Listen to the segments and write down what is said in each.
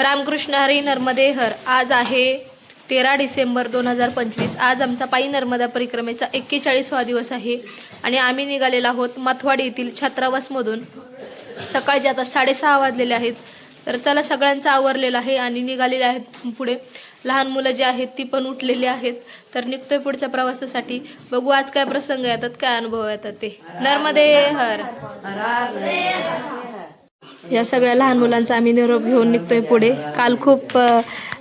रामकृष्ण हरी नर्मदे हर। आज आहे 13 डिसेंबर 2025। आज आमचा पायी नर्मदा परिक्रमेचा 41वा दिवस आहे आणि आम्ही निघालेलो आहोत मथवाडी येथील छात्रावासमधून। सकाळचे आता 6:30 वाजलेले आहेत। तर चला, सगळ्यांचं आवरलेलं आहे आणि निघालेले आहेत पुढे। लहान मुलं जी आहेत ती पण उठलेली आहेत। तर निघतोय पुढच्या प्रवासासाठी। बघू आज काय प्रसंग येतात, काय अनुभव येतात ते। नर्मदे हर। या सगळ्या लहान मुलांचा आम्ही निरोप घेऊन निघतोय पुढे। काल खूप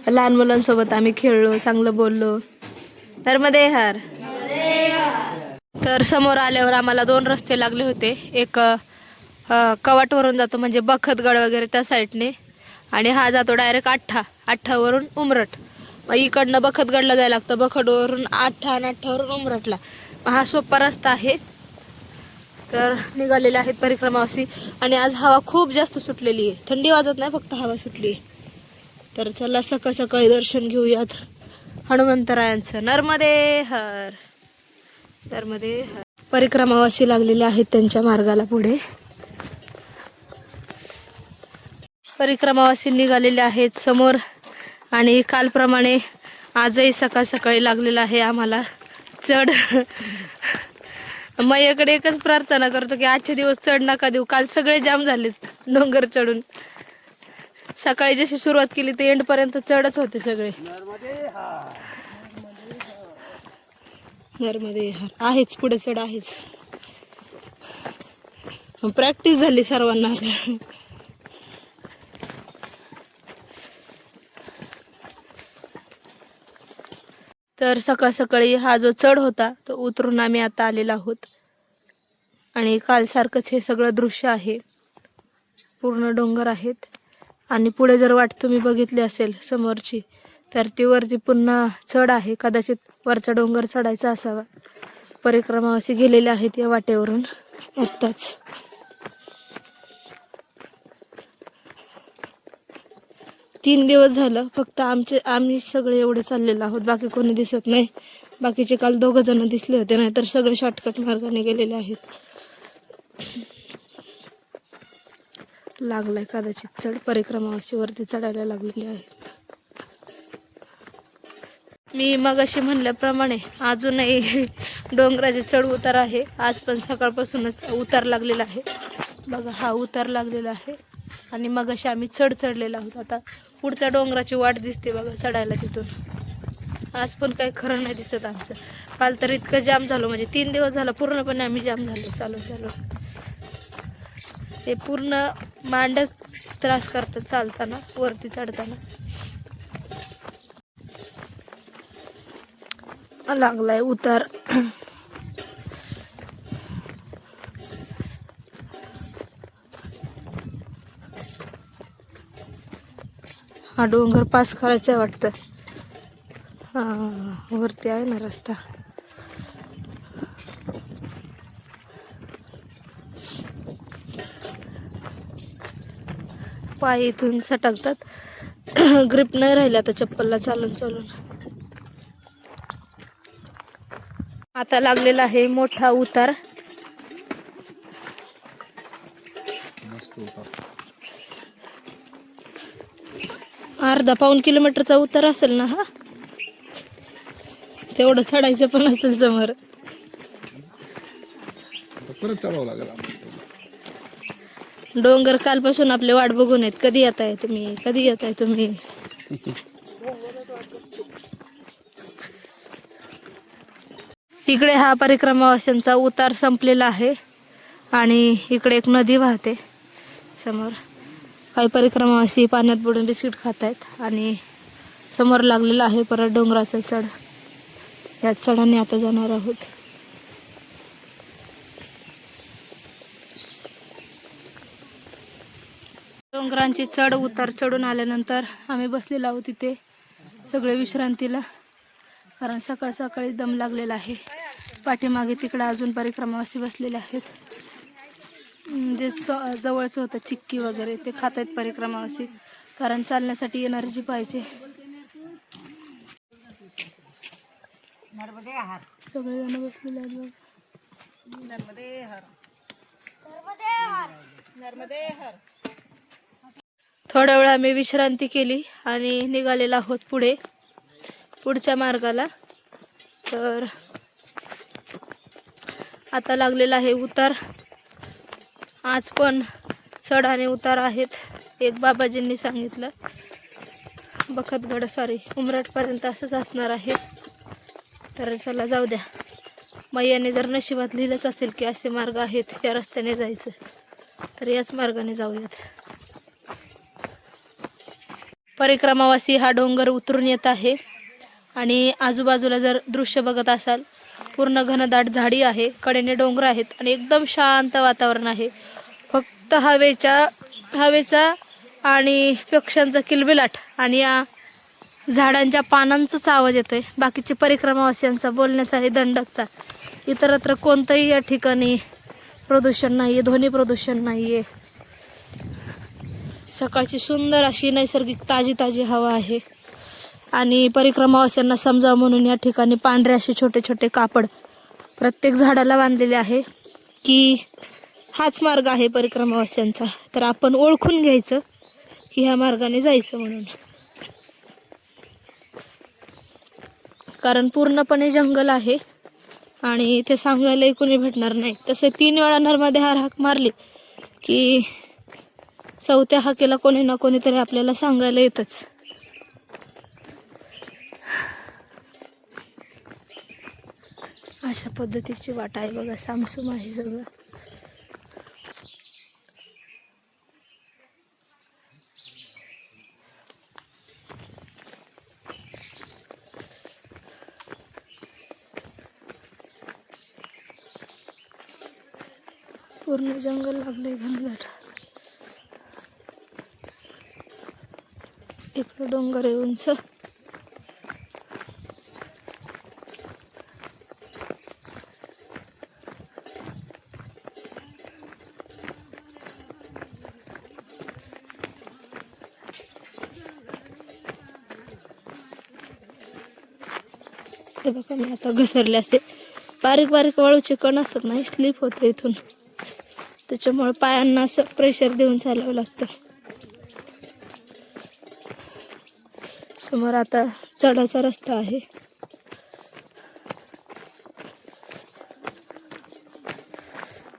लहान मुलांसोबत आम्ही खेळलो, चांगलं बोललो। नर्मदे हर। तर समोर आल्यावर आम्हाला 2 रस्ते लागले होते। एक कवाटवरून जातो म्हणजे बखतगड वगैरे त्या साईडने, आणि हा जातो डायरेक्ट आठ्ठावरून उमरठ। मग इकडनं बखतगडला जायला लागतं, बखतवरून आठ्ठा आणि आठ्ठावरून उमरठला। हा सोपा रस्ता आहे। तर निघालेले आहेत परिक्रमावासी आणि आज हवा खूप जास्त सुटलेली आहे। थंडी वाजत नाही, फक्त हवा सुटली आहे। तर चला, सकाळ सकाळी दर्शन घेऊयात हनुमंतरायांचं। नर्मदे हर। नर्मदे हर। परिक्रमावासी लागलेले आहेत त्यांच्या मार्गाला पुढे। परिक्रमावासी निघालेले आहेत समोर आणि कालप्रमाणे आजही सकाळ सकाळी लागलेला आहे आम्हाला चढ। माझ्याकडे एकच प्रार्थना करतो की आजचे दिवस चढ नका देऊ। काल सगळे जाम झालेत डोंगर चढून। सकाळी जशी सुरुवात केली ते एंड पर्यंत चढच होते सगळे। नर्मदे हर आहेच, पुढे चढ आहेच। प्रॅक्टिस झाली सर्वांना। तर सकाळ सकाळी हा जो चढ होता तो उतरून आम्ही आता आलेलो आहोत आणि काल सारखंच हे सगळं दृश्य आहे। पूर्ण डोंगर आहेत आणि पुढे जर वाट तुम्ही बघितली असेल समोरची, तर ती वरती पुन्हा चढ आहे। कदाचित वरचा डोंगर चढायचा असावा। परिक्रमावासी गेलेले आहेत या वाटेवरून आत्ताच। तीन दिवस झालं फक्त आम्ही सगळे एवढे चाललेलो आहोत, बाकी कोणी दिसत नाही। बाकीचे काल 2 जण दिसले होते, नाही तर सगळे शॉर्टकट मार्गाने गेलेले आहेत। लागलाय कदाचित चढ, परिक्रमावासी वरती चढायला लागलेले आहेत। मी मगाशी म्हणल्याप्रमाणे अजूनही डोंगराचे चढ उतार आहे। आज पण सकाळपासूनच उतार लागलेला आहे। बघा, हा उतार लागलेला आहे आणि मगाशी आम्ही चढलेलो आहोत। आता पुढच्या डोंगराची वाट दिसते बघा चढायला तिथून। आज पण काही खरं नाही दिसत आमचं। काल तर इतकं जाम झालो, म्हणजे 3 दिवस झाला पूर्णपणे आम्ही जाम झालो चालू। ते पूर्ण मांडच त्रास करतात चालताना, वरती चढताना। लागलाय उतार। हा डोंगर पास करायचा आहे वाटतं। हा, वरती आहे ना रस्ता। पाय इथून सटकतात, ग्रिप नाही राहिला आता चप्पलला चालून। आता लागलेला आहे मोठा उतार। अर्धा पाऊण किलोमीटरचा उतार असेल ना हा। तेवढं चढायचं पण असेल समोर। डोंगर कालपासून आपले वाट बघून आहेत, कधी येताय तुम्ही, कधी येताय तुम्ही। इकडे हा परिक्रमावासींचा उतार संपलेला आहे आणि इकडे एक नदी वाहते समोर। काही परिक्रमावासी पाण्यात बुडून बिस्किट खात आहेत आणि समोर लागलेला आहे परत डोंगराचा चढ। या चढाने आता जाणार आहोत। डोंगरांची चढ उतार चढून आल्यानंतर आम्ही बसलेलो आहोत तिथे सगळे विश्रांतीला, कारण सकाळ सकाळी दम लागलेला आहे। पाठीमागे तिकडे अजून परिक्रमावासी बसलेले आहेत। जे जवळचं होतं चिक्की वगैरे ते खात आहेत परिक्रमावासी, कारण चालण्यासाठी एनर्जी पाहिजे। सगळे जण बसलेले आहेत। नर्मदे हर। नर्मदे हर। नर्मदे हर। थोड्या वेळ आम्ही विश्रांती केली आणि निघालेलो आहोत पुढच्या मार्गाला. तर आता लागलेला आहे उतार. आज पण चढ आणि उतार आहेत. एक बाबाजींनी सांगितलं बखतगड उमरठपर्यंत असंच असणार आहे. तर चला जाऊ द्या. मैयाने जर नशिबात लिहिलंच असेल की असे मार्ग आहेत या रस्त्याने जायचं, तर याच मार्गाने जाऊयात. परिक्रमावासी हा डोंगर उतरून येत आहे आणि आजूबाजूला जर दृश्य बघत असाल, पूर्ण घनदाट झाडी आहे, कडेने डोंगर आहेत आणि एकदम शांत वातावरण आहे. फक्त हवेचा आणि पक्ष्यांचा किलबिलाट आणि या झाडांच्या पानांचाच आवाज येतोय. बाकीचे परिक्रमावासियांचा बोलण्याचा आणि दंडकचा. इतरत्र कोणतंही या ठिकाणी प्रदूषण नाही आहे, ध्वनी प्रदूषण नाही आहे. सकाळची सुंदर अशी नैसर्गिक ताजी हवा आहे. आणि परिक्रमावासियांना समजावं म्हणून या ठिकाणी पांढरे असे छोटे छोटे कापड प्रत्येक झाडाला बांधलेले आहे की हाच मार्ग आहे परिक्रमावासियांचा. तर आपण ओळखून घ्यायचं की ह्या मार्गाने जायचं म्हणून. कारण पूर्णपणे जंगल आहे आणि ते सांगायलाही कोणी भेटणार नाही. तसे 3 वेळा नरमध्ये हाक मारली की 4थ्या हाकेला कोणी ना कोणीतरी आपल्याला सांगायला येतच. अशा पद्धतीची वाट आहे बघा. सामसूम आहे सगळं. पूर्ण जंगल लागले घनदाट. इकडं डोंगर आहे उंच. हे बघा, मी आता घसरले असते. बारीक वाळूचे कण असतात ना, स्लिप होतं इथून. त्याच्यामुळे पायांना असं प्रेशर देऊन चालावं लागतं. समोर आता चढाचा रस्ता आहे.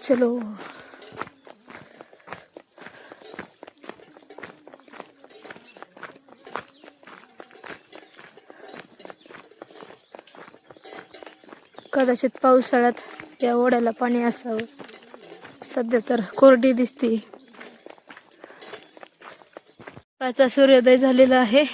चलो. कदाचित पावसाळ्यात या ओढ्याला पाणी असावं. सध्या तर कोरडी दिसते. सकाळचा सूर्योदय झालेला आहे.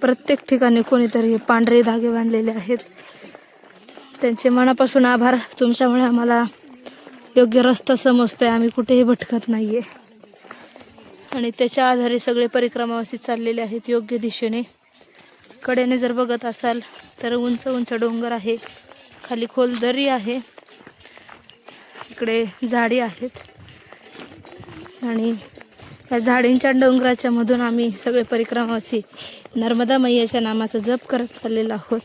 प्रत्येक ठिकाणी कोणीतरी पांढरे धागे बांधलेले आहेत. त्यांचे मनापासून आभार. तुमच्यामुळे आम्हाला योग्य रस्ता समजतोय. आम्ही कुठेही भटकत नाहीये आणि त्याच्या आधारे सगळे परिक्रमावासी चाललेले आहेत योग्य दिशेने. कडेने जर बघत असाल तर उंच उंच डोंगर आहे, खाली खोल दरी आहे, इकडे झाडी आहेत आणि या झाडींच्या डोंगराच्या मधून आम्ही सगळे परिक्रमावासी नर्मदा मैयाच्या नामाचा जप करत चाललेलो आहोत.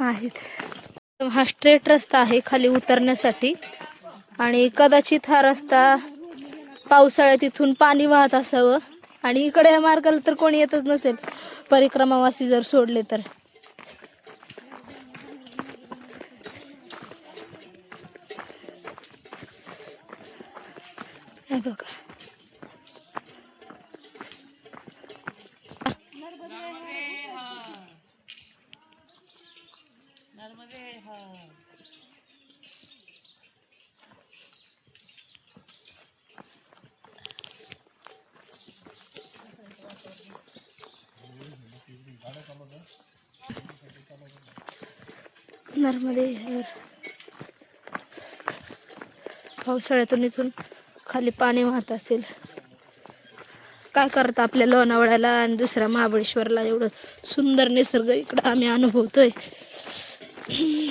आहेत. हा स्ट्रेट रस्ता आहे खाली उतरण्यासाठी आणि कदाचित हा रस्ता पावसाळ्यात इथून पाणी वाहत असावं आणि इकडे या मार्गाला तर कोणी येतच नसेल परिक्रमावासी जर सोडले तर. हे बघा, नर्मदे हर. पावसाळ्यातून इथून खाली पाणी वाहत असेल. काय करता आपल्या लोणावळ्याला आणि दुसऱ्या महाबळेश्वरला एवढं सुंदर निसर्ग इकडं आम्ही अनुभवतोय. हे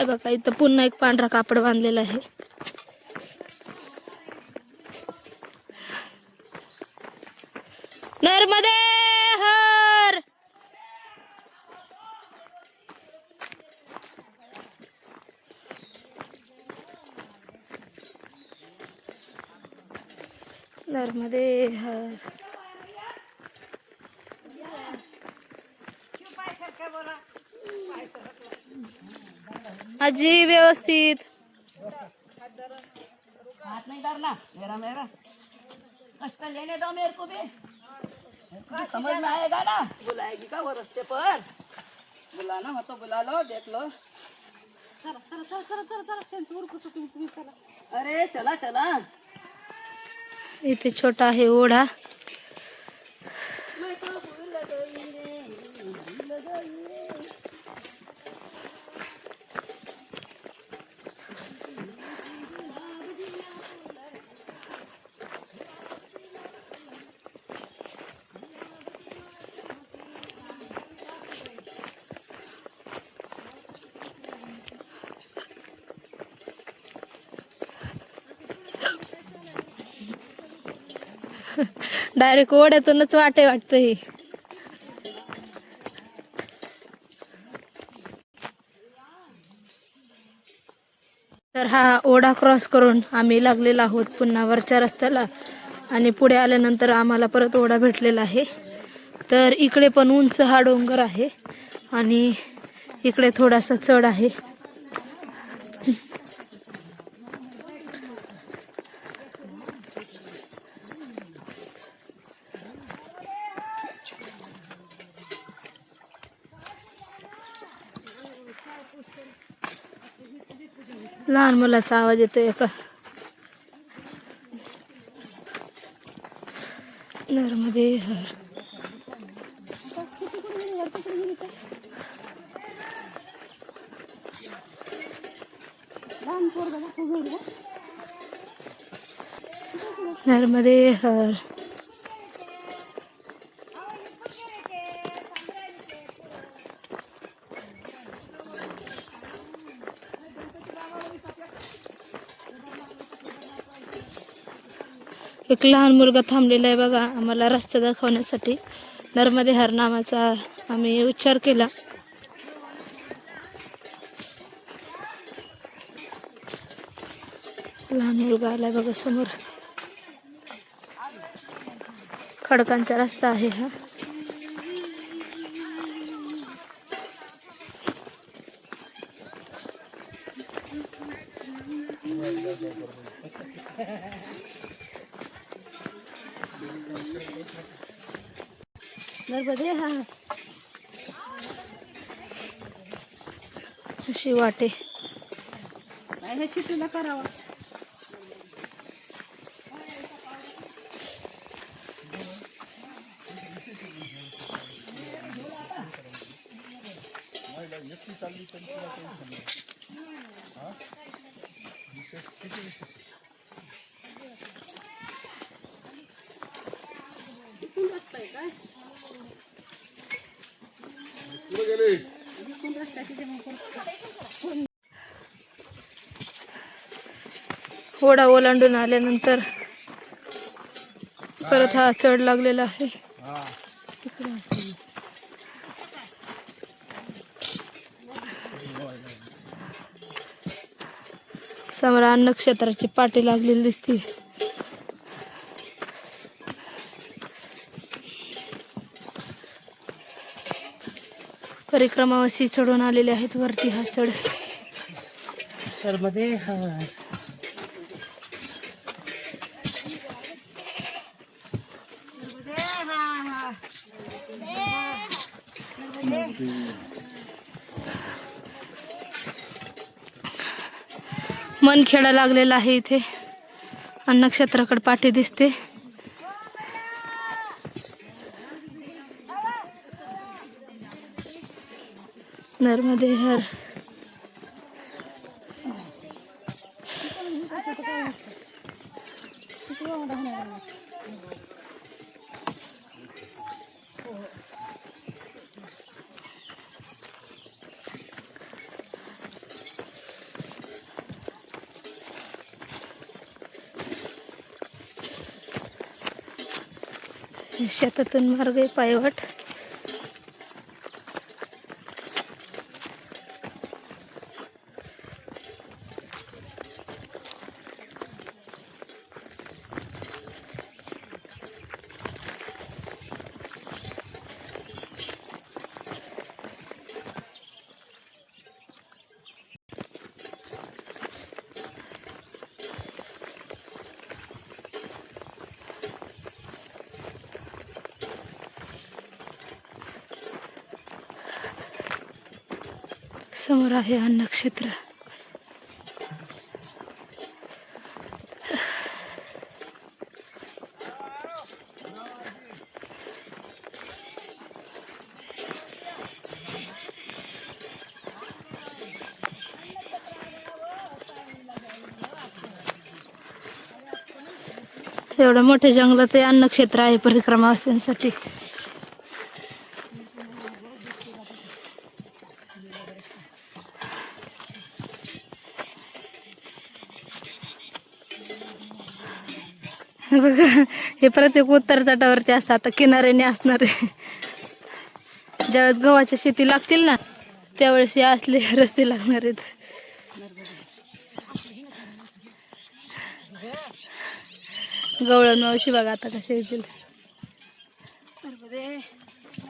बघा इथं पुन्हा एक पांढरा कापड बांधलेला आहे. नर्मदे हर. नर्मदे हर. आजी व्यवस्थित. हाथ नहीं डालना मेरा मेरा कष्ट लेने दो मेरे को भी समझ में आएगा ना। बुलाएगी का वो रास्ते पर बुलाना हो तो बुला लो देख लो। चला चला चला चला चला चला त्यांचं उरकू तो तुम्ही चला। अरे चला चला. इथे छोटा आहे ओढा. डायरेक्ट ओढ्यातूनच वाटे वाटतं ही. तर हा ओढा क्रॉस करून आम्ही लागलेलो आहोत पुन्हा वरच्या रस्त्याला आणि पुढे आल्यानंतर आम्हाला परत ओढा भेटलेला आहे. तर इकडे पण उंच हा डोंगर आहे आणि इकडे थोडासा चढ आहे. लहान मुलाचा आवाज येतोय का. नर्मदे हर. नर्मदे हर. एक लहान मुलगा थांबलेला आहे बघा आम्हाला रस्ता दाखवण्यासाठी. नर्मदे हर नावाचा आम्ही उच्चार केला. लहान मुलगा आलाय बघा समोर. खडकांचा रस्ता आहे हा. नर्मदे हा. अशी वाटे. हे शिटीला करावा. ओढा ओलांडून आल्यानंतर परत हा चढ लागलेला आहे. समोर अन्न क्षेत्राची पाटी लागलेली दिसते. परिक्रमावासी चढून आलेले आहेत वरती हा चढ. नर्मदे हर. मनखेडा लागलेला आहे इथे. नक्षत्राकडे पाठी दिसते. नर्मदे हर. शेतातून मार्ग आहे पायवाट. समोर आहे अन्नक्षेत्र. एवढं मोठ्या जंगलात हे अन्नक्षेत्र आहे परिक्रमा असण्यासाठी. बघा हे प्रत्येक उत्तर तटावरती असतात. आता किनाऱ्याने असणार आहे. ज्यावेळेस गव्हाच्या शेती लागतील ना त्यावेळेस हे असले रस्ते लागणार आहेत. गवळण मावशी बघा आता कसे येतील.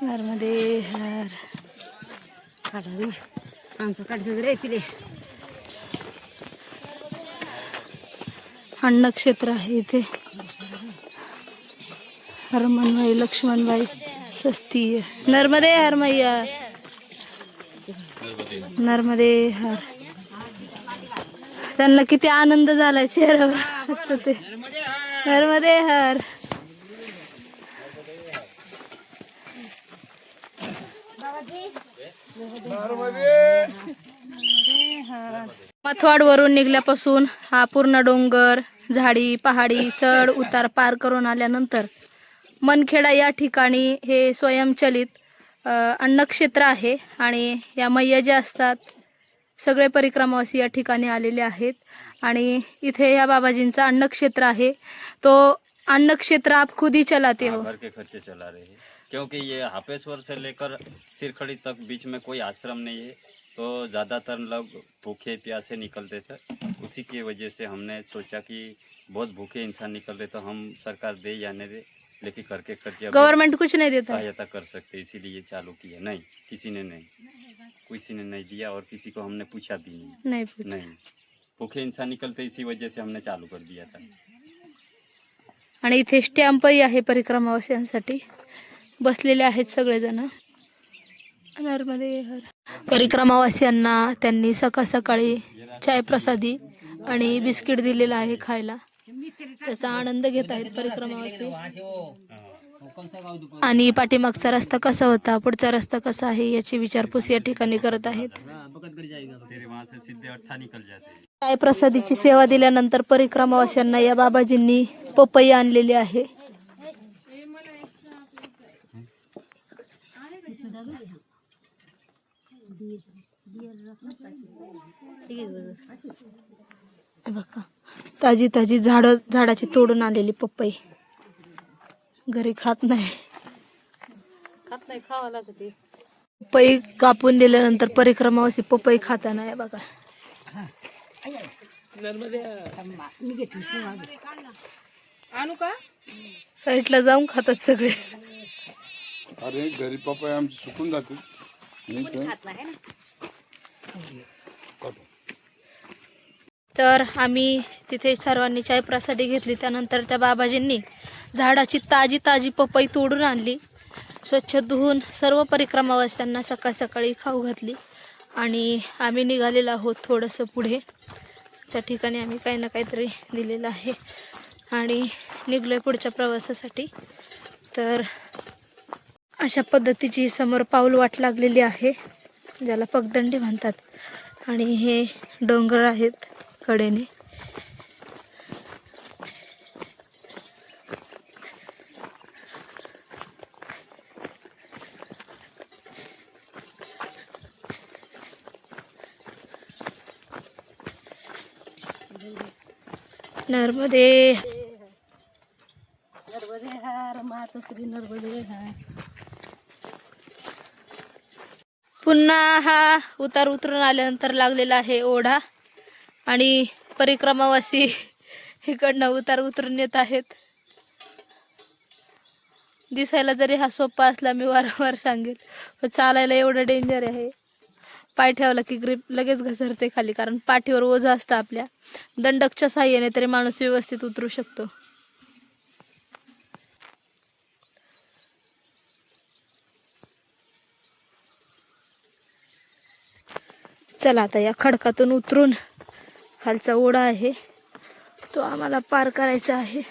नर्मदे हर. अन्नक्षेत्र आहे इथे. हरमनबाई लक्ष्मणबाई सस्ती. नर्मदे हर मैया. नर्मदे हर. त्यांना किती आनंद झालाय चेहऱ्यावर असतं ते. नर्मदे हर. मथवाड वरून निघल्यापासून हा पूर्ण डोंगर, झाडी, पहाडी, चढ उतार पार करून आल्यानंतर मनखेडा या ठिकाणी हे स्वयंचलित अन्नक्षेत्र आहे. आणि या मैया ज्या असतात सगळे परिक्रमावासी या ठिकाणी आलेले आहेत. आणि इथे या बाबाजींचा अन्नक्षेत्र आहे. तो अन्नक्षेत्र आप खुद ही चलाते हो? घर के खर्चे चला रहे हैं, क्योंकि ये हापेश्वर से लेकर सिरखड़ी तक बीच में कोई आश्रम नहीं है, तो ज़्यादातर लोग भूखे प्यासे निकलते थे. उसी की वजह से हमने सोचा कि बहुत भूखे इंसान निकल रहे तो हम सरकार दे जाने दे, लेकिन घर के खर्चे गवर्नमेंट कुछ नहीं देता है? सहायता कर सकते, इसीलिए चालू किया. नहीं, किसी ने नहीं दिया और किसी को हमने पूछा भी नहीं पूछा. नहीं. भूखे इंसान निकलते इसी वजह से हमने चालू कर दिया था. आणि इथे स्टॅम्पही आहे परिक्रमावासियांसाठी. बसलेले आहेत सगळेजण. नर्मदे हर. परिक्रमावासियांना त्यांनी सकाळ सकाळी चाय प्रसादी आणि बिस्किट दिलेलं आहे खायला. त्याचा आनंद घेत आहेत परिक्रमावासी. आणि पाठीमागचा रस्ता कसा होता, पुढचा रस्ता कसा आहे याची विचारपूस या ठिकाणी करत आहेत. चाय प्रसादीची सेवा दिल्यानंतर परिक्रमावासियांना या बाबाजींनी पपई आणलेली आहे. बघा ताजी ताजी झाडाची तोडून आलेली पपई. घरी खात नाही खावा लागते. पपई कापून दिल्यानंतर परिक्रमावासी पपई खाताना आहे बघा. आणू का साईडला जाऊन खातात सगळे. अरे घरी पपई आमची सुकून जाते. तर आम्ही तिथे सर्वांनी चाय प्रसादी घेतली. त्यानंतर त्या बाबाजींनी झाडाची ताजी ताजी पपई तोडून आणली स्वच्छ धुवून सर्व परिक्रमावासियांना सकाळ सकाळी खाऊ घातली आणि आम्ही निघालेलो आहोत थोडंसं पुढे. त्या ठिकाणी आम्ही काही ना काहीतरी दिलेलं आहे आणि निघलो आहे पुढच्या प्रवासासाठी. तर अशा पद्धतीची समोर पाऊल वाट लागलेली आहे, ज्याला पगदंडी म्हणतात. आणि हे डोंगर आहेत कडेने. नर्मदे नर्मदे हार मातश्री नर्मदे हार. पुन्हा हा उतार उतरून आल्यानंतर लागलेला आहे ओढा आणि परिक्रमावासी इकडनं उतार उतरून येत आहेत. दिसायला जरी हा सोपा असला, मी वारंवार सांगेल, चालायला एवढं डेंजर आहे. पाय ठेवला की ग्रीप लगेच घसरते खाली, कारण पाठीवर ओझं असतं आपल्या. दंडकच्या साह्याने तरी माणूस व्यवस्थित उतरू शकतो. चला आता या खडकातून उतरून खालचा ओढा आहे तो आम्हाला पार करायचा आहे.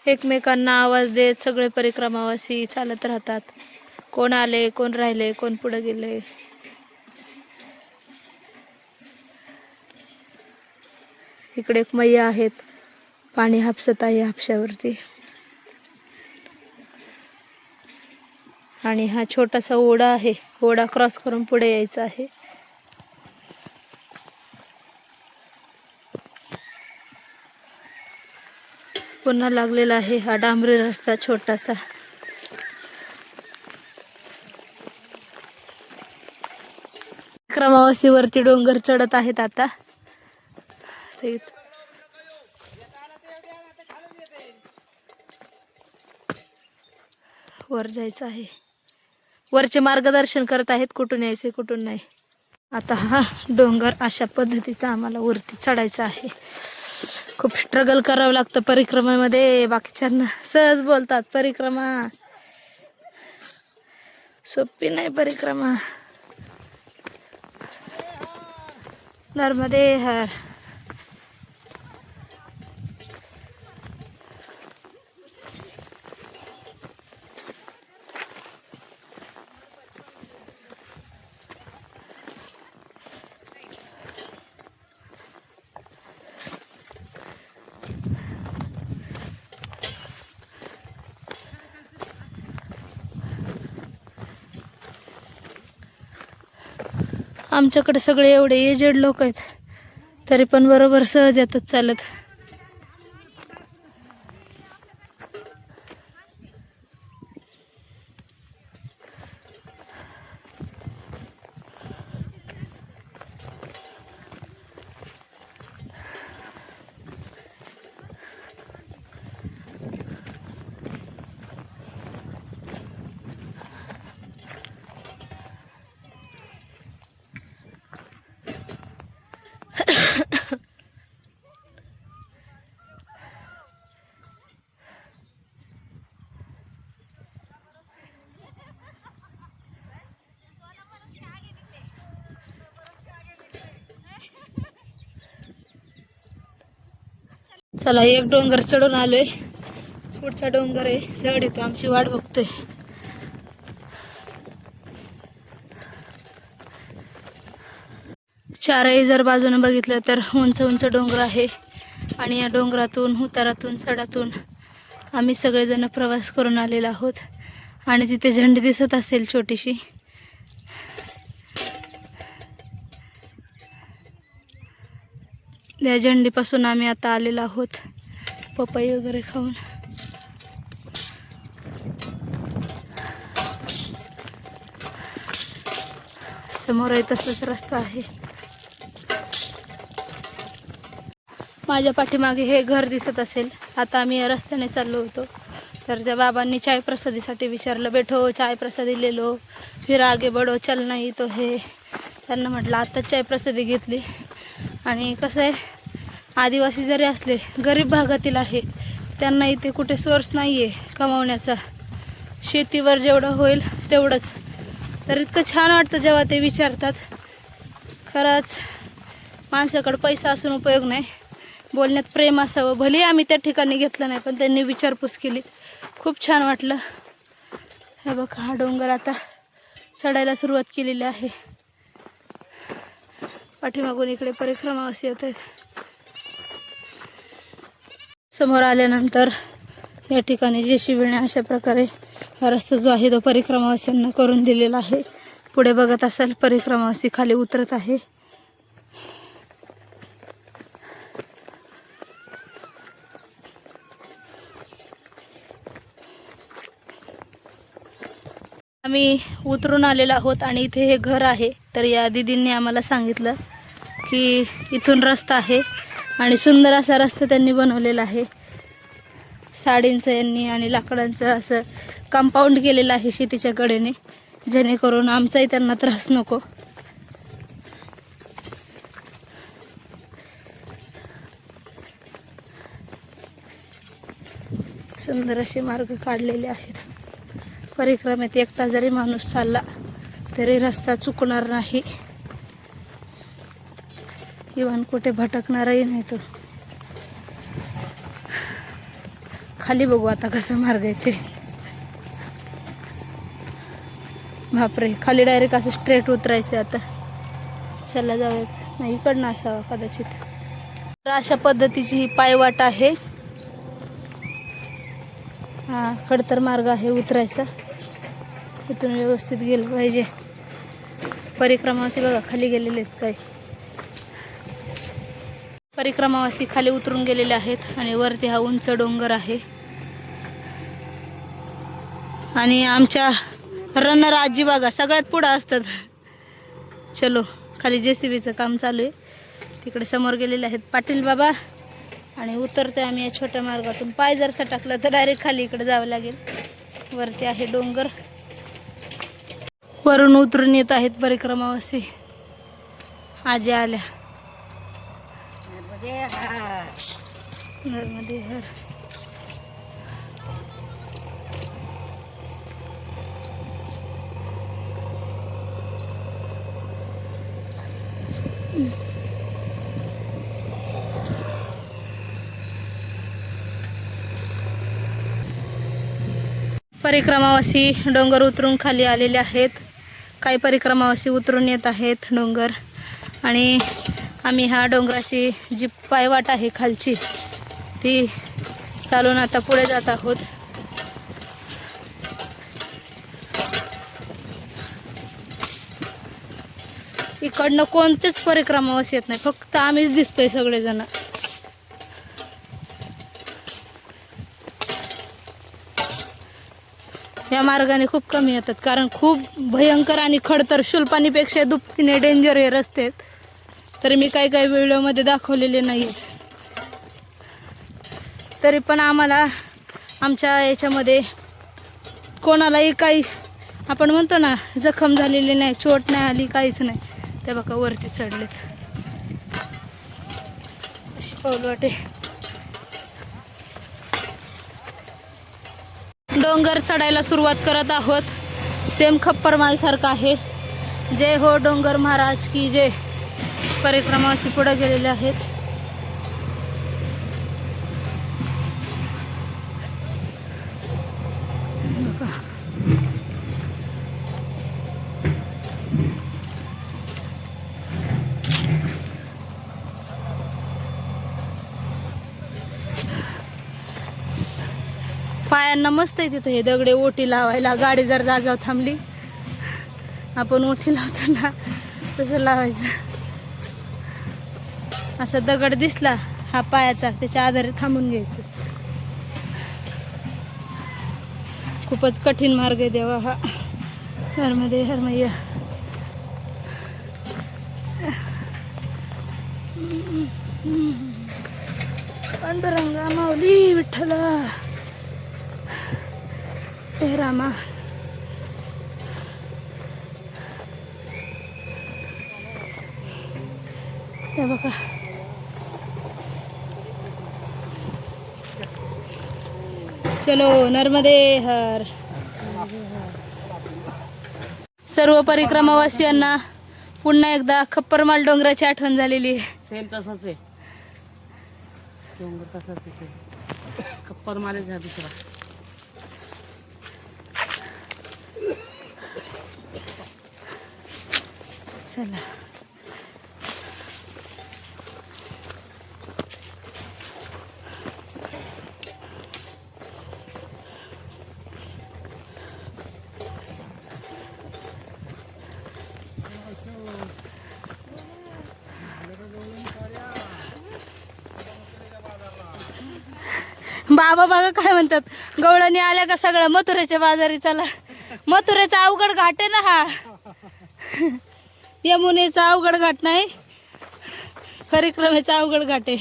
एकमेकांना आवाज देत सगळे परिक्रमावासी चालत राहतात. कोण आले, कोण राहिले, कोण पुढे गेले. इकडे एक मैया आहेत, पाणी हापसत आहे हापशावरती. आणि हा छोटासा ओढा आहे, ओढा क्रॉस करून पुढे यायचं आहे. पुन्हा लागलेला आहे हा डांबरी रस्ता छोटासा. क्रमावासीवरती डोंगर चढत आहेत आता. वर जायचं आहे. वरचे मार्गदर्शन करत आहेत कुठून यायचे कुठून नाही. आता हा डोंगर अशा पद्धतीचा आम्हाला वरती चढायचा आहे. खूप स्ट्रगल करावं लागतं परिक्रमेमध्ये. बाकीच्यांना सहज बोलतात, परिक्रमा सोपी नाही परिक्रमा. नर्मदे हर. आमच्याकडे सगळे एवढे एजेड लोक आहेत, तरी पण बरोबर सहज येतात चालत. चला एक डोंगर चढून आलोय, पुढचा डोंगर आहे चढ येतो, आमची वाट बघतोय. चारही जर बाजूने बघितलं तर उंच उंच डोंगर आहे आणि या डोंगरातून उतारातून चढातून आम्ही सगळेजण प्रवास करून आलेलो आहोत. आणि तिथे झेंडी दिसत असेल छोटीशी, त्या झेंडीपासून आम्ही आता आलेलो आहोत पपई वगैरे खाऊन. समोर आहे तसंच रस्ता आहे. माझ्या पाठीमागे हे घर दिसत असेल. आता आम्ही या रस्त्याने चाललो होतो तर त्या बाबांनी चाय प्रसादीसाठी विचारलं, बेठो चाय प्रसादी ले लो, फिर आगे बढो, चल नाही तो हे. त्यांना म्हटलं आत्ताच चाय प्रसादी घेतली. आणि कसं आहे, आदिवासी जरी असले, गरीब भागातील आहे, त्यांना इथे कुठे सोर्स नाही आहे कमावण्याचा. शेतीवर जेवढं होईल तेवढंच. तर इतकं छान वाटतं जेव्हा ते विचारतात. खरंच माणसाकडं पैसा असून उपयोग नाही, बोलण्यात प्रेम असावं. भले आम्ही त्या ठिकाणी घेतलं नाही, पण त्यांनी विचारपूस केली. खूप छान वाटलं. हे बघा, हा डोंगर आता चढायला सुरुवात केलेली आहे. पाठीमागून इकडे परिक्रमावासी येत आहेत. समोर आल्यानंतर या ठिकाणी JCBने अशा प्रकारे हा रस्ता जो आहे तो परिक्रमावासींना करून दिलेला आहे. पुढे बघत असाल, परिक्रमावासी खाली उतरत आहे. आम्ही उतरून आलेलो आहोत आणि इथे हे घर आहे. तर या दीदींनी आम्हाला सांगितलं की इथून रस्ता आहे आणि सुंदर असा रस्ता त्यांनी बनवलेला आहे. साडींचं यांनी आणि लाकडांचं असं कंपाऊंड केलेलं आहे शेतीच्या कडेने, जेणेकरून आमचाही त्यांना त्रास नको. सुंदर असे मार्ग काढलेले आहेत. परिक्रमेत एकटा जरी माणूस चालला तरी रस्ता चुकणार नाही, इव्हन कुठे भटकणारही नाही तो. खाली बघू आता कसा मार्ग आहे ते. बापरे, खाली डायरेक्ट असं स्ट्रेट उतरायचं. आता चला जाऊयात. नाही, इकडनं असावं कदाचित. तर अशा पद्धतीची ही पायवाट आहे. हा खडतर मार्ग आहे उतरायचा. इथून व्यवस्थित गेलं पाहिजे. परिक्रमावासी बघा खाली गेलेले आहेत. काय परिक्रमावासी खाली उतरून गेलेले आहेत आणि वरती हा उंच डोंगर आहे. आणि आमच्या रनर आजी बघा सगळ्यात पुढं असतात. चलो, खाली JCBचं काम चालू आहे. तिकडे समोर गेलेले आहेत पाटील बाबा. आणि उतरतोय आम्ही या छोट्या मार्गातून. पाय जर सटकला तर डायरेक्ट खाली इकडे जावं लागेल. वरती आहे डोंगर. वरून उतरून येत आहेत परिक्रमावासी. आजी आल्या. नर्मदे हर. परिक्रमावासी डोंगर उतरून खाली आलेले आहेत. काही परिक्रमावासी उतरून येत आहेत डोंगर. आणि आम्ही हा डोंगराची जी पायवाट आहे खालची ती चालून आता पुढे जात आहोत. इकडनं कोणतेच परिक्रमावासी येत नाही, फक्त आम्हीच दिसतोय सगळेजण. या मार्गाने खूप कमी येतात, कारण खूप भयंकर आणि खडतर, शुल्पानीपेक्षा दुपटीने डेंजर हे रस्ते आहेत. तरी मी काही व्हिडिओमध्ये दाखवलेले नाही आहेत. तरी पण आम्हाला आमच्या याच्यामध्ये कोणालाही काही आपण म्हणतो ना जखम झालेली नाही, चोट नाही आली, काहीच नाही. त्या बघा वरती चढलेत. अशी पाऊल वाटे. डोंगर चढायला सुरुवात करत आहोत. सेम खप्पर मालसारखं आहे. जय हो डोंगर महाराज की जय. परिक्रमावासी पुढे गेलेले आहेत. पायांना मस्त आहे तिथं हे दगडे ओटी लावायला. गाडी जर जागेवर थांबली, आपण ओटी लावतो ना तसं लावायचं. असा दगड दिसला हा पायाचा, त्याच्या आधारे थांबून घ्यायचं. खूपच कठीण मार्ग आहे देवा हा. नर्मदे हर मैया. पांडुरंगा माऊली विठ्ठला हे रामा. हे बघा चलो नर्मदे हर. सर्व परिक्रमावासियांना पुन्हा एकदा खप्परमाल डोंगराची आठवण झालेली आहे. सेम तसंच आहे, डोंगर तसंच आहे, खप्पर मारे जा दुसरा. चला बाबा बघा काय म्हणतात, गवळणी आल्या का सगळं मथुरेच्या बाजारी चला. मथुरेचा अवघड घाट आहे ना हा, यमुनेचा अवघड घाट नाही, परिक्रमेचा अवघड घाट आहे.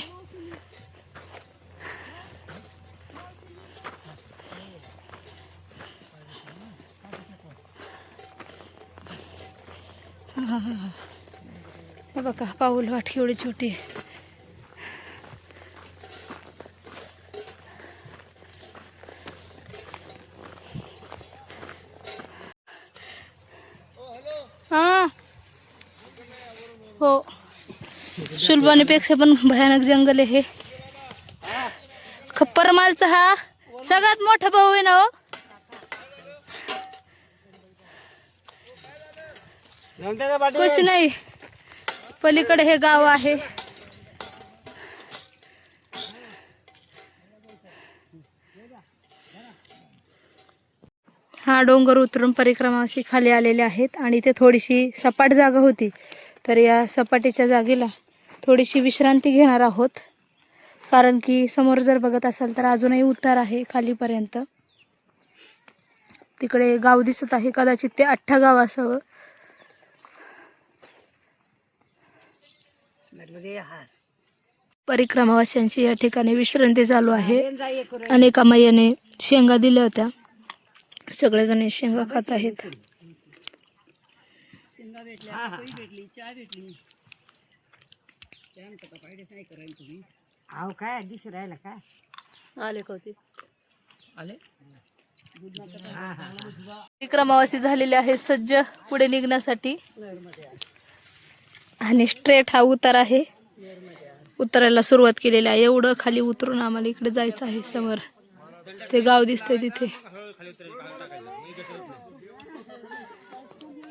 हे बघा पाऊल वाट एवढी छोटी आहे. हा हो, सुलबानीपेक्षा पण भयानक जंगल आहे हे. खप्परमालचा हा सगळ्यात मोठा भाऊ आहे ना हो. कुछ नाही, पलीकडे हे गाव आहे. हा डोंगर उतरून परिक्रमावासी खाली आलेले आहेत आणि इथे थोडीशी सपाट जागा होती, तर या सपाटीच्या जागेला थोडीशी विश्रांती घेणार आहोत. कारण की समोर जर बघत असाल तर अजूनही उतार आहे खालीपर्यंत. तिकडे गाव दिसत आहे, कदाचित ते 8 गाव असावं. परिक्रमावाशांची या ठिकाणी विश्रांती चालू आहे. अनेका मैयाने शेंगा दिल्या होत्या, सगळेजण शेंगा खात आहेत. काय दिसू राहिला काय आले का होते आले. परिक्रमावासी झालेले आहे सज्ज पुढे निघण्यासाठी आणि स्ट्रेट हा उतार आहे. उतरायला सुरुवात केलेली आहे. एवढं खाली उतरून आम्हाला इकडे जायचं आहे. समोर ते गाव दिसतंय तिथे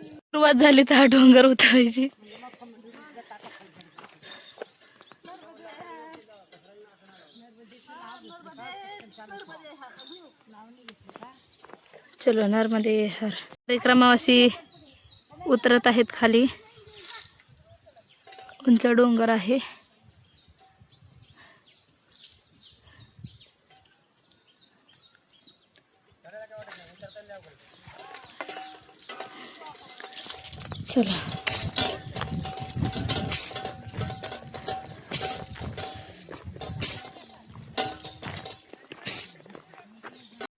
सुरुवात झाली तर डोंगर उतरायची. चलो नर्मदे हर. परिक्रमावासी उतरत आहेत खाली. उंच डोंगर आहे. चला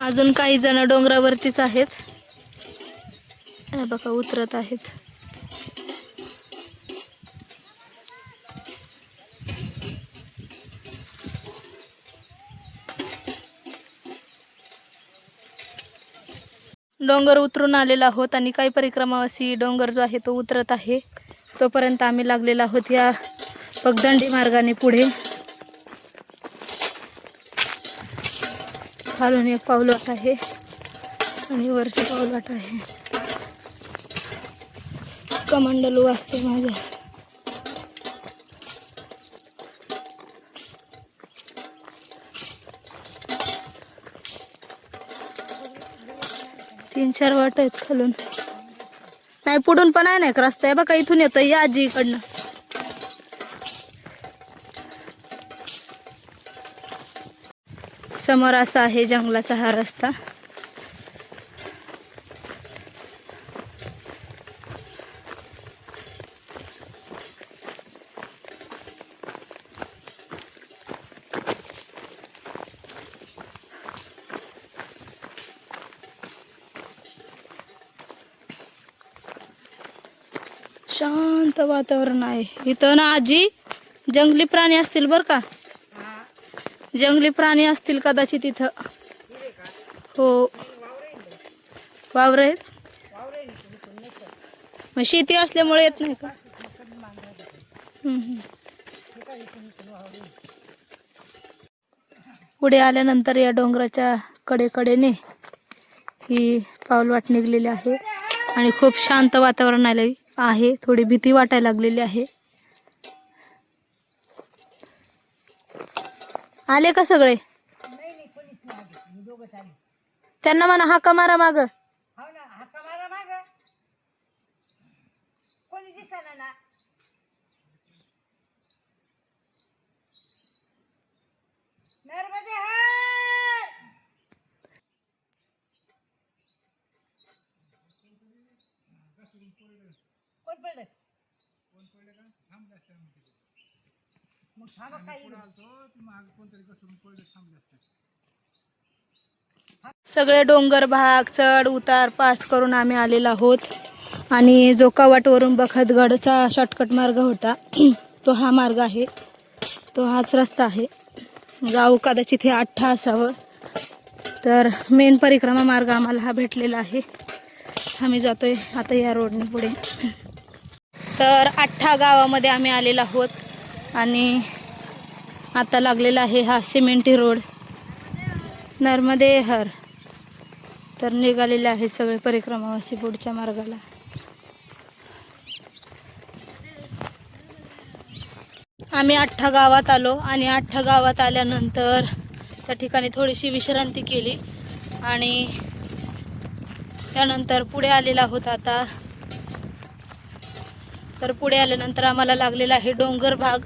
अजून काही जण डोंगरावरतीच आहेत. हे बघा उतरत आहेत. डोंगर उतरून आलेला आहोत आणि काही परिक्रमावासी डोंगर जो आहे तो उतरत आहे. तोपर्यंत आम्ही लागलेलो आहोत या पगदंडी मार्गाने पुढे. खालून एक पाऊलवाट आहे आणि वरची पाऊलवाट आहे. कमांडलू वाजते माझ्या. तीन चार वाट आहेत खालून. नाही पुढून पण आहे ना एक रस्ता आहे बघा. इथून येतोय या आजी इकडनं. समोर असा आहे जंगलाचा हा रस्ता. शांत वातावरण आहे इथं ना आजी. जंगली प्राणी असतील बर का, जंगली प्राणी असतील कदाचित इथं. हो वावर आहेत. मग शेती असल्यामुळे येत नाही का? पुढे आल्यानंतर या डोंगराच्या कडेकडेने ही पाऊलवाट निघलेली आहे आणि खूप शांत वातावरण आहे. थोडी भीती वाटायला लागलेली आहे. आले का सगळे? त्यांना म्हणा हाका मारा माग. सगळे डोंगर भाग चढ उतार पास करून आम्ही आलेलो आहोत आणि जोकावाटवरून बखतगडचा शॉर्टकट मार्ग होता तो हा मार्ग आहे. तो हाच रस्ता आहे. गाव कदाचित हे 8 असावं. तर मेन परिक्रमा मार्ग आम्हाला हा भेटलेला आहे. आम्ही जातोय आता या रोडने पुढे. तर 8 गावामध्ये आम्ही आलेलो आहोत आणि आता लागलेला आहे हा सिमेंटी रोड नर्मदे हर. तर निघालेले आहे सगळे परिक्रमावासी पुढच्या मार्गाला. आम्ही 8 गावात आलो आणि 8 गावात आल्यानंतर त्या ठिकाणी थोडीशी विश्रांती केली आणि त्यानंतर पुढे आलेला आहोत आता. तर पुढे आल्यानंतर आम्हाला लागलेला आहे डोंगर भाग,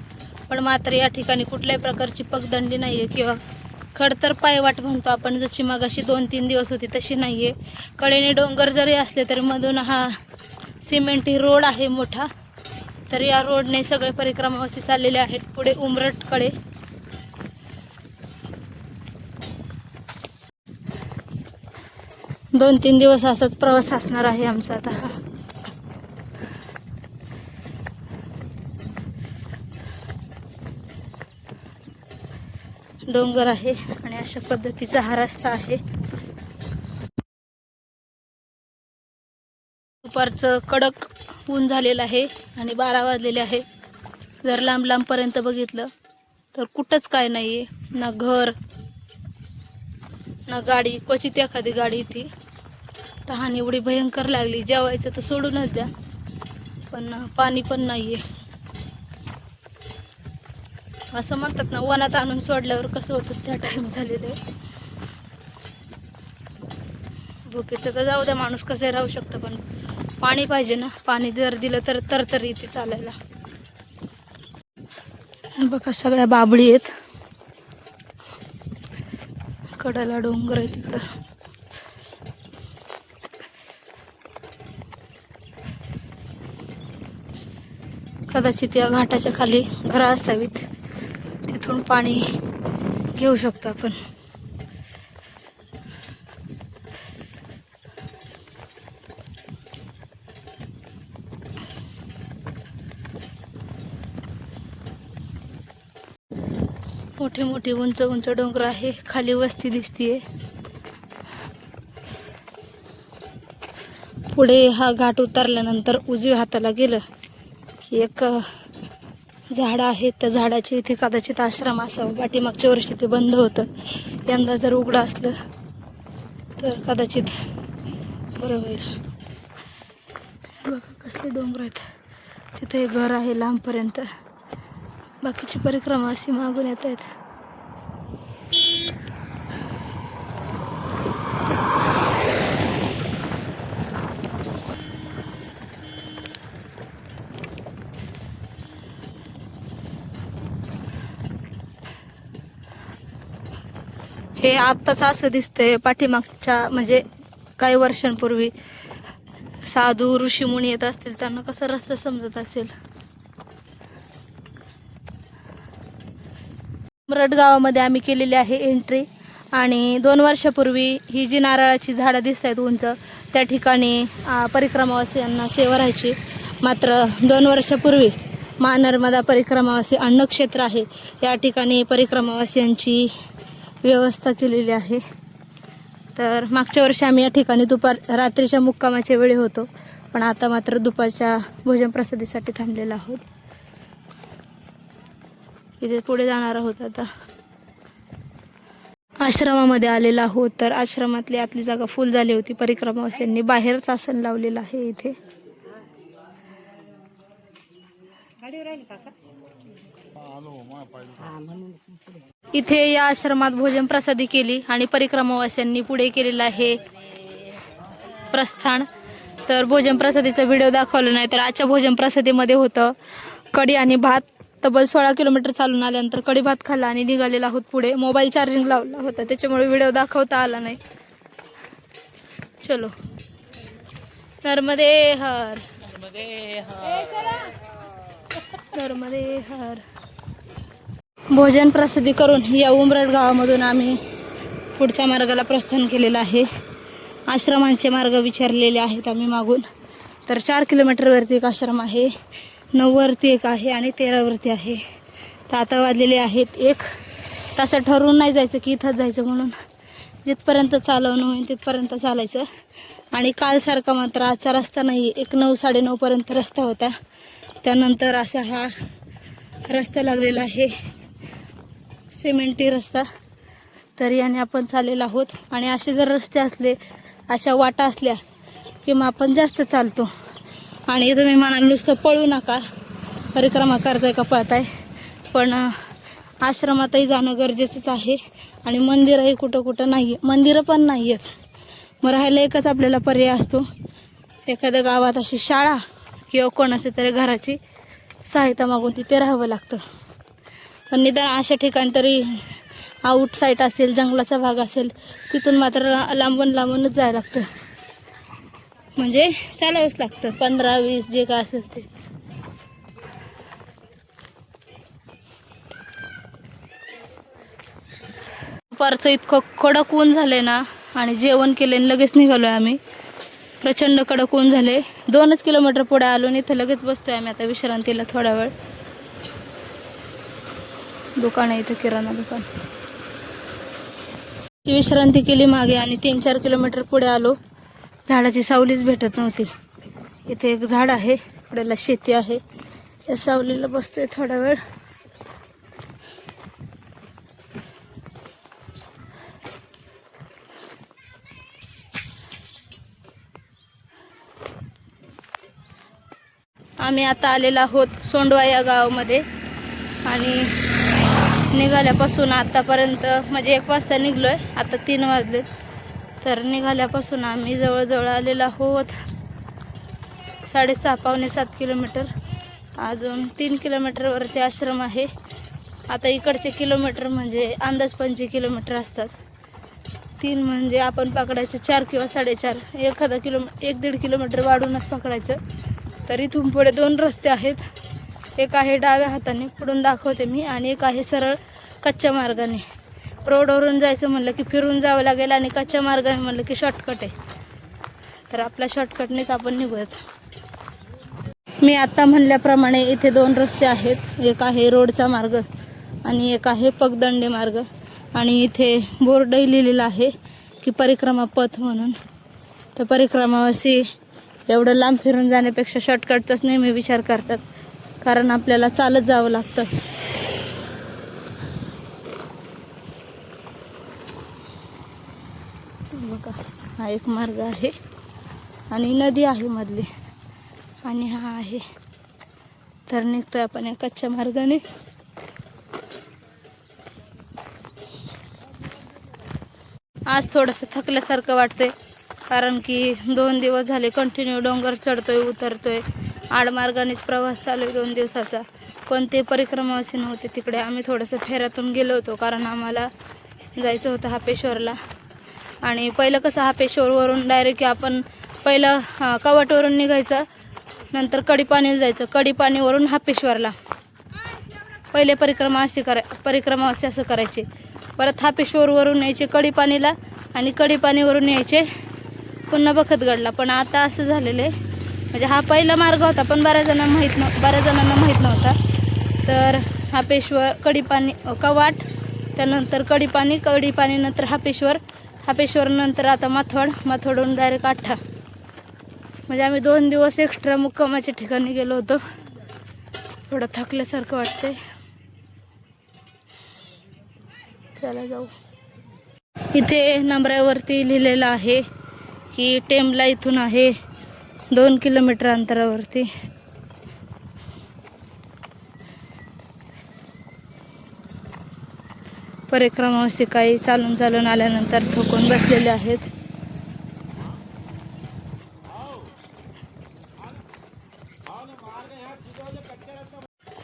पण मात्र या ठिकाणी कुठल्याही प्रकारची पगदंडी नाही आहे किंवा खडतर पायवाट म्हणतो आपण जशी मगाशी 2-3 दिवस होती तशी नाही आहे. कडेने डोंगर जरी असले तरी मधून हा सिमेंटी रोड आहे मोठा. तर या रोडने सगळे परिक्रमावासी चाललेले आहेत पुढे उमरटकडे. दोन 3 दिवस असाच प्रवास असणार आहे आमचा आता. डोंगर आहे आणि अशा पद्धतीचा हा रस्ता आहे. दुपारचं कडक ऊन झालेलं आहे आणि 12 वाजलेले आहे. जर लांब लांबपर्यंत बघितलं तर कुठंच काय नाही आहे. ना घर ना गाडी, क्वचित एखादी गाडी ती. तहान एवढी भयंकर लागली, जेवायचं तर सोडूनच द्या, पण पाणी पण नाही आहे. असं म्हणतात ना वनात आणून सोडल्यावर कसं होतं त्या टाईम झालेलं आहे. भुकेचं तर जाऊ द्या, माणूस कसे राहू शकतं, पण पाणी पाहिजे ना. पाणी जर दिलं तर इथे चालायला. बघा सगळ्या बाबळी आहेत. कडाला डोंगर आहे तिकडं. कदाचित या घाटाच्या खाली घरं असावीत, तिथून पाणी घेऊ शकतो आपण. मोठे मोठे उंच उंच डोंगर आहे, खाली वस्ती दिसतीये. पुढे हा घाट उतरल्यानंतर उजव्या हाताला गेलं की एक झाड आहे. त्या झाडाचे इथे कदाचित आश्रम असावं. पाठीमागच्या वर्षी ते बंद होतं, यंदा जर उघडं असलं तर कदाचित बरं होईल. बघा कसले डोंगर आहेत. तिथे एक घर आहे लांबपर्यंत. बाकीची परिक्रमा अशी मागून येत आहेत. हे आत्ताच असं दिसतंय, पाठीमागच्या म्हणजे काही वर्षांपूर्वी साधू ऋषीमुनी येत असतील त्यांना कसं रस्ता समजत असेल. उमरट गावामध्ये आम्ही केलेली आहे एंट्री आणि 2 वर्षापूर्वी ही जी नारळाची झाडं दिसत आहेत उंच, त्या ठिकाणी परिक्रमावासियांना सेवा राहायची. मात्र 2 वर्षापूर्वी महानर्मदा परिक्रमावासी अन्नक्षेत्र आहे, या ठिकाणी परिक्रमावासियांची व्यवस्था केलेली आहे. तर मागच्या वर्षी आम्ही या ठिकाणी रात्रीच्या मुक्कामाच्या वेळी होतो, पण आता मात्र दुपारच्या भोजन प्रसादीसाठी थांबलेलो आहोत. इथे पुढे जाणार आहोत. आता आश्रमामध्ये आलेला आहोत. तर आश्रमातली आतली जागा फुल झाली होती. परिक्रमावासियांनी बाहेरच आसन लावलेलं आहे. इथे इथे या आश्रमात भोजन प्रसादी केली आणि परिक्रमावासियांनी पुढे केलेलं आहे प्रस्थान. तर भोजन प्रसादीचा व्हिडिओ दाखवला नाही. तर आजच्या भोजन प्रसादीमध्ये होतं कढी आणि भात. तब्बल 16 किलोमीटर चालून आल्यानंतर कढी भात खाल्ला आणि निघालेला आहोत पुढे. मोबाईल चार्जिंग लावला होता, त्याच्यामुळे व्हिडिओ दाखवता आला नाही. चलो. नर्मदे हर, नर्मदे हर. भोजन प्रसादी करून या उमरड गावामधून आम्ही पुढच्या मार्गाला प्रस्थान केलेलं आहे. आश्रमांचे मार्ग विचारलेले आहेत आम्ही मागून. तर 4 किलोमीटरवरती एक आश्रम आहे, 9 वरती एक आहे आणि 13 वरती आहे. तर आता वाजलेले आहेत 1. तसं ठरवून नाही जायचं की इथंच जायचं म्हणून. जिथपर्यंत चालवणं होईल तिथपर्यंत चालायचं. आणि कालसारखा मात्र आजचा रस्ता नाही. 9, 9:30 पर्यंत रस्ता होता. त्यानंतर असा हा रस्ता लागलेला आहे, सिमेंटी रस्ता. तर याने आपण चाललेलो आहोत. आणि असे जर रस्ते असले, अशा वाटा असल्या की मग आपण जास्त चालतो. आणि तुम्ही म्हणाल नुसतं पळू नका, परिक्रमा करताय का पळताय, पण आश्रमातही जाणं गरजेचंच आहे. आणि मंदिरही कुठं कुठं नाही आहे, मंदिरं पण नाही आहेत. मग राहायला एकच आपल्याला पर्याय असतो, एखाद्या गावात अशी शाळा किंवा कोणाच्या तरी घराची सहायता मागून तिथे राहावं लागतं. पण निदान अशा ठिकाणी तरी आउट साईट असेल, जंगलाचा भाग असेल, तिथून मात्र लांबून लांबूनच जायला लागतं. म्हणजे चालावंच लागतं 15-20 जे काय असेल ते. दुपारचं इतकं कडक ऊन झालंय ना, आणि जेवण केले आणि लगेच निघालोय आम्ही. प्रचंड कडक ऊन झाले. 2च किलोमीटर पुढे आलो आणि इथं लगेच बसतोय आम्ही आता विश्रांतीला थोडा वेळ. दुकान आहे इथं, किराणा दुकान. विश्रांती केली मागे आणि 3-4 किलोमीटर पुढे आलो. झाडाची सावलीच भेटत नव्हती. इथे एक झाड आहे, पुढेला शेती आहे, या सावलीला बसतोय थोडा वेळ. आम्ही आता आलेलो आहोत सोंडवा या गावामध्ये. आणि निघाल्यापासून आतापर्यंत म्हणजे 1 वाजता निघलोय, आता 3 वाजले. तर निघाल्यापासून आम्ही जवळजवळ आलेलो आहोत 6.5 पावणे 7 किलोमीटर. अजून 3 किलोमीटरवरती आश्रम आहे. आता इकडचे किलोमीटर म्हणजे अंदाज 25 किलोमीटर असतात. 3 म्हणजे आपण पकडायचं 4 किंवा 4.5, 1.5 किलोमीटर वाढूनच पकडायचं. तर इथून पुढे 2 रस्ते आहेत. एक आहे डाव्या हाताने, पुढून दाखवते मी, आणि एक आहे सरळ कच्च्या मार्गाने. रोडवरून जायचं म्हणलं की फिरून जावं लागेल, आणि कच्च्या मार्गाने म्हणलं की शॉर्टकट आहे. तर आपल्या शॉर्टकटनेच आपण निघूयात. मी आता म्हणल्याप्रमाणे इथे 2 रस्ते आहेत. एक आहे रोडचा मार्ग आणि एक आहे पगदंडी मार्ग. आणि इथे बोर्डही लिहिलेला आहे की परिक्रमा पथ म्हणून. तर परिक्रमावासी एवढं लांब फिरून जाण्यापेक्षा शॉर्टकटचाच नेहमी विचार करतात, कारण आपल्याला चालत जावं लागतं. बघा, हा एक मार्ग आहे आणि नदी आहे मधली, आणि हा आहे. तर निघतोय आपण या कच्च्या मार्गाने. आज थोडंसं थकल्यासारखं वाटतंय, कारण की 2 दिवस झाले कंटिन्यू डोंगर चढतोय उतरतोय. आडमार्गानेच प्रवास चालू आहे 2 दिवसाचा. कोणते परिक्रमावासी नव्हते तिकडे. आम्ही थोडंसं फेऱ्यातून गेलो होतो, कारण आम्हाला जायचं होतं हापेश्वरला. आणि पहिलं कसं हापेश्वरवरून डायरेक्ट आपण पहिलं कवाटवरून निघायचं, नंतर कढीपाणीला जायचं, कढीपाणीवरून हापेश्वरला. पहिले परिक्रमावासी असं करायचे. परत हापेश्वरवरून यायचे कढीपाणीला, आणि कढीपाणीवरून यायचे पुन्हा बखतगडला. पण आता असं झालेलं आहे म्हणजे हा पहिला मार्ग होता, पण बऱ्याच जणांना माहीत नव्हता. तर हापेश्वर, कढीपाणी, कवाट, त्यानंतर कढीपाणी नंतर हापेश्वर नंतर आता माथोडून डायरेक्ट आठा. म्हणजे आम्ही 2 दिवस एक्स्ट्रा मुक्कामाच्या ठिकाणी गेलो होतो. थोडं थकल्यासारखं वाटतंय. चला जाऊ. इथे नंबरावरती लिहिलेलं आहे की टेमला इथून आहे 2 किलोमीटर अंतरावरती. परिक्रमावासी काही चालून आल्यानंतर थकून बसलेले आहेत.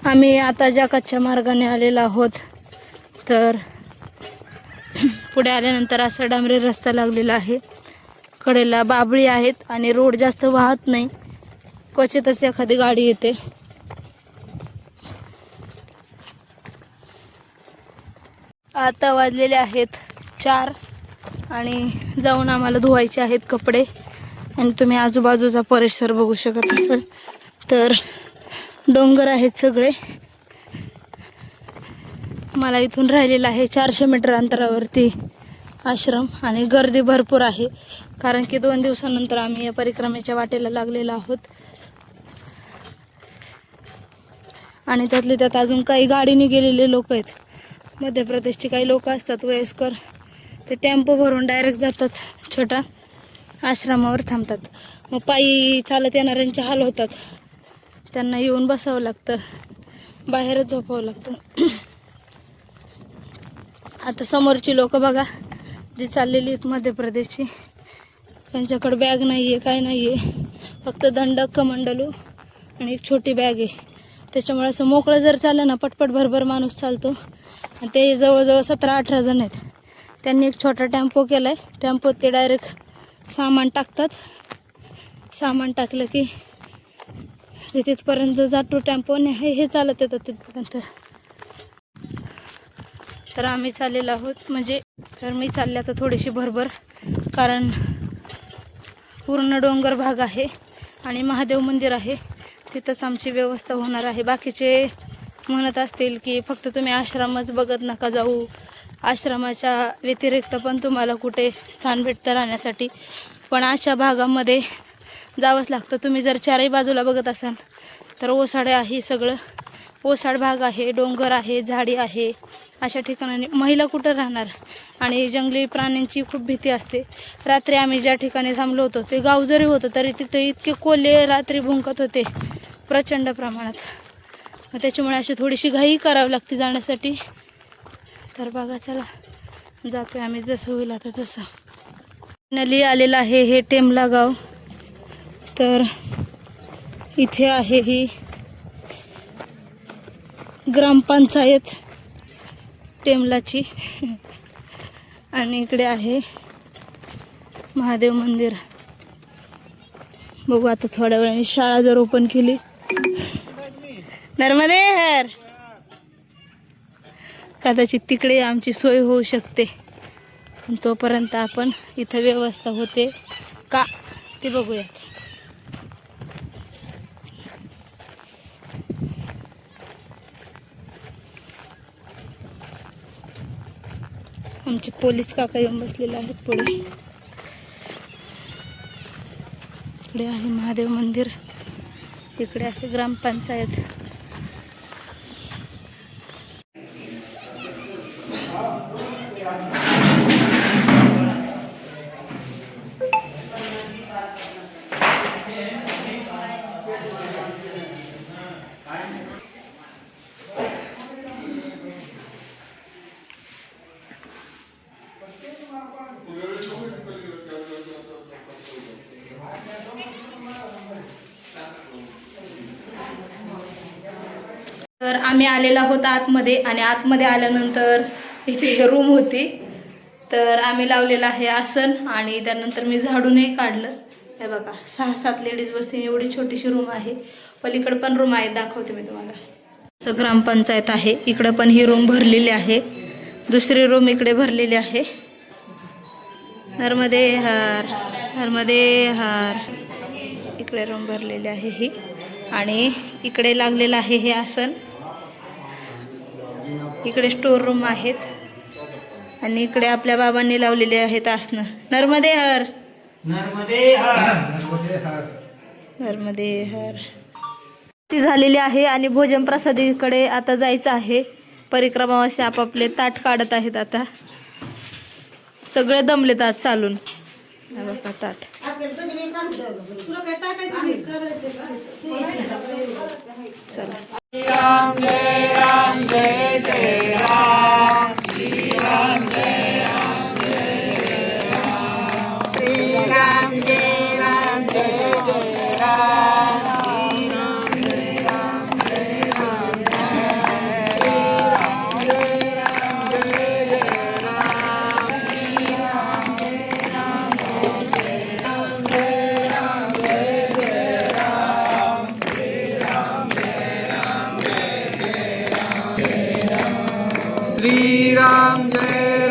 आम्ही आता ज्या कच्च्या मार्गाने आलेलो आहोत, तर पुढे आल्यानंतर असा डांबरी रस्ता लागलेला आहे. कडेला बाबळी आहेत आणि रोड जास्त वाहत नाही, क्वचितच एखादी गाडी येते. आता वाजलेले आहेत 4 आणि जाऊन आम्हाला धुवायचे आहेत कपडे. आणि तुम्ही आजूबाजूचा परिसर बघू शकत असाल तर डोंगर आहेत सगळे. मला इथून राहिलेला आहे 400 मीटर अंतरावरती आश्रम आणि गर्दी भरपूर आहे, कारण की 2 दिवसानंतर आम्ही या परिक्रमेच्या वाटेला लागलेलो आहोत. आणि त्यातले त्यात अजून काही गाडीने गेलेले लोक आहेत. मध्य प्रदेशचे काही लोक असतात वयस्कर, ते टेम्पो भरून डायरेक्ट जातात, छोटा आश्रमावर थांबतात. मग पायी चालत येणाऱ्यांचे हाल होतात, त्यांना येऊन बसावं लागतं, बाहेरच झोपावं लागतं. आता समोरची लोक बघा जी चाललेली आहेत मध्य प्रदेशची, त्यांच्याकडे बॅग नाही आहे, काय नाही आहे, फक्त दंडक, कमंडलू आणि एक छोटी बॅग आहे. त्याच्यामुळे असं मोकळं जर चाललं ना, पटपट भरभर माणूस चालतो. आणि ते जवळजवळ 17-18 जण आहेत. त्यांनी एक छोटा टेम्पो केला आहे. टेम्पोत ते डायरेक्ट सामान टाकतात. सामान टाकलं की ते तिथपर्यंत जातो टेम्पो, आणि हे चालत येतात तिथपर्यंत. तर आम्ही चाललेलो आहोत, म्हणजे तर मी चालले आता थोडीशी भरभर, कारण पूर्ण डोंगर भाग आहे आणि महादेव मंदिर आहे, तिथंच आमची व्यवस्था होणार आहे. बाकीचे म्हणत असतील की फक्त तुम्ही आश्रमच बघत नका जाऊ, आश्रमाच्या व्यतिरिक्त पण तुम्हाला कुठे स्थान भेटतं राहण्यासाठी, पण अशा भागामध्ये जावंच लागतं. तुम्ही जर चारही बाजूला बघत असाल तर ओसाडे आहे, सगळं ओसाड भाग आहे, डोंगर आहे, झाडी आहे. अशा ठिकाणी महिला कुठं राहणार, आणि जंगली प्राण्यांची खूप भीती असते. रात्री आम्ही ज्या ठिकाणी थांबलो होतो ते गाव जरी होतं तरी तिथे इतके कोल्हे रात्री भुंकत होते प्रचंड प्रमाणात. मग त्याच्यामुळे अशी थोडीशी घाई करावी लागते जाण्यासाठी. तर बघा, चला जातोय आम्ही, जसं होईल आता तसं. नली आलेलं आहे हे टेमला गाव. तर इथे आहे ही ग्रामपंचायत टेमलाची आणि इकडे आहे महादेव मंदिर. बघू आता थोड्या वेळाने शाळा जर ओपन केली. नर्मदे हर, कदाचित तिकडे आमची सोय होऊ शकते. तोपर्यंत आपण इथं व्यवस्था होते का ते बघूया. आमचे पोलीस काका येऊन बसलेले आहेत पुढे. इकडे आहे महादेव मंदिर, इकडे आहे ग्रामपंचायत. तर आम्ही आलेलो आहोत आतमध्ये, आणि आतमध्ये आल्यानंतर इथे रूम होती. तर आम्ही लावलेलं आहे आसन, आणि त्यानंतर मी झाडूनही काढलं. हे बघा 6-7 लेडीज बसतील एवढी छोटीशी रूम आहे. पलीकडे पण रूम आहे, दाखवते मी तुम्हाला. असं ग्रामपंचायत आहे, इकडं पण ही रूम भरलेली आहे. दुसरी रूम इकडे भरलेली आहे. नर्मदे हर, नर्मदे हर. इकडे रूम भरलेली आहे ही, आणि इकडे लागलेलं आहे हे आसन. इकडे स्टोर रूम आहेत, आणि इकडे आपल्या बाबांनी लावलेले आहेत आसनं. नर्मदे हर, नर्मदे हर. ती झालेली आहे आणि भोजन प्रसादीकडे आता जायचं आहे. परिक्रमावासी आपापले ताट काढत आहेत. आता सगळे दमलेत आज चालून. हा बघा ताट. चला. श्री राम जय